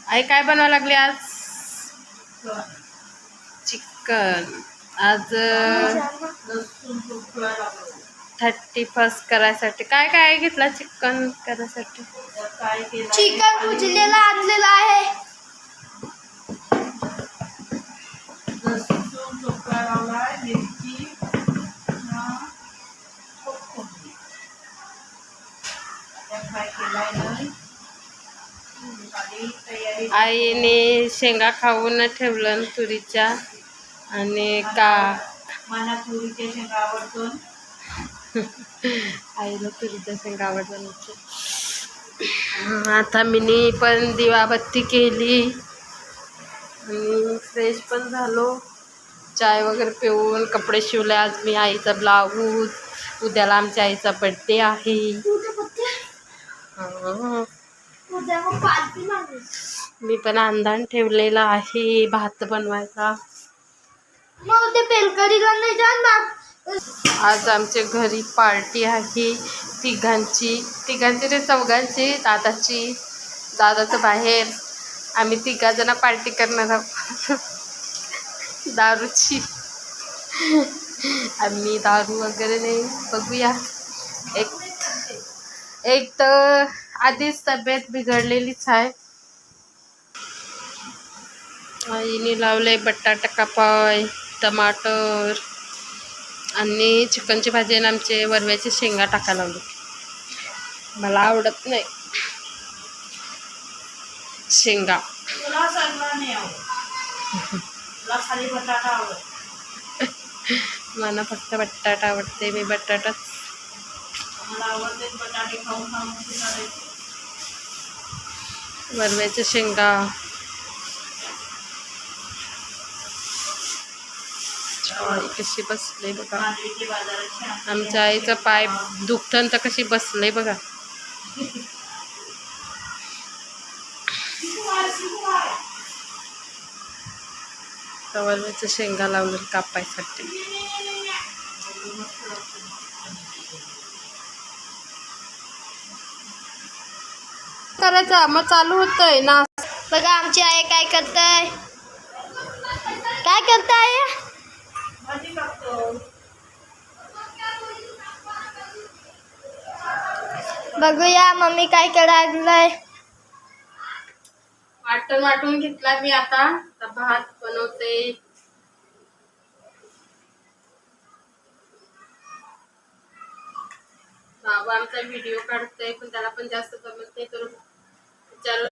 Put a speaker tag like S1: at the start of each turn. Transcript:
S1: आई काय बनवायला लागली आज? चिकन. आज 31st करायसाठी काय काय घेतला चिकन करायसाठी?
S2: चिकन कुजलेला आणलेला आहे.
S1: आईने शेंगा खाऊन ठेवलं तुरीच्या आणि का
S3: मला तुरीच्या शेंगा आवडतो.
S1: आईला तुरीच्या शेंगा आवडतात. आता मीनी पण दिवाबत्ती केली आणि फ्रेश पण झालो. चाय वगैरे पिऊन कपडे शिवले. आज मी आईचा ब्लाऊज. उद्याला आमच्या आईचा बड्डे आहे. मी पण अंधान ठेवलेला आहे भात बनवायचा. आज आमच्या घरी पार्टी आहे तिघांची रे चौघांची. दादाचं बाहेर. आम्ही तिघाजण पार्टी करणार आहोत दारूची. आम्ही दारू वगैरे नाही. बघूया. एक तर आधीच तब्येत बिघडलेलीच आहे. आईने लावले बटाटा कापाय, टमाटर आणि चिकनची भाजी आणि आमचे वरव्याची शेंगा टाकायला लावली. मला आवडत नाही शेंगा.
S3: तुला सगळं नाही आवडत. तुला खाली बटाटा आवडत.
S1: मला फक्त बटाटा आवडते. मी बटाटाच
S3: मला आवडते. बटाटे खाऊन खाऊन
S1: वरव्याच्या शेंगा. आई कशी बसले बघा. आमच्या आईचा पाय दुखतं तर कशी बसले बघा. वरव्याच्या शेंगा लावले कापायसाठी. करायचं मग चालू होतंय ना.
S2: बघा आमची आई काय करताय. काय करताय? बघूया मम्मी काय करायलाय.
S1: वाटून घेतला मी. आता भात बनवते. बाबा आमचा व्हिडिओ काढतोय पण त्याला पण जास्त जमत नाही तर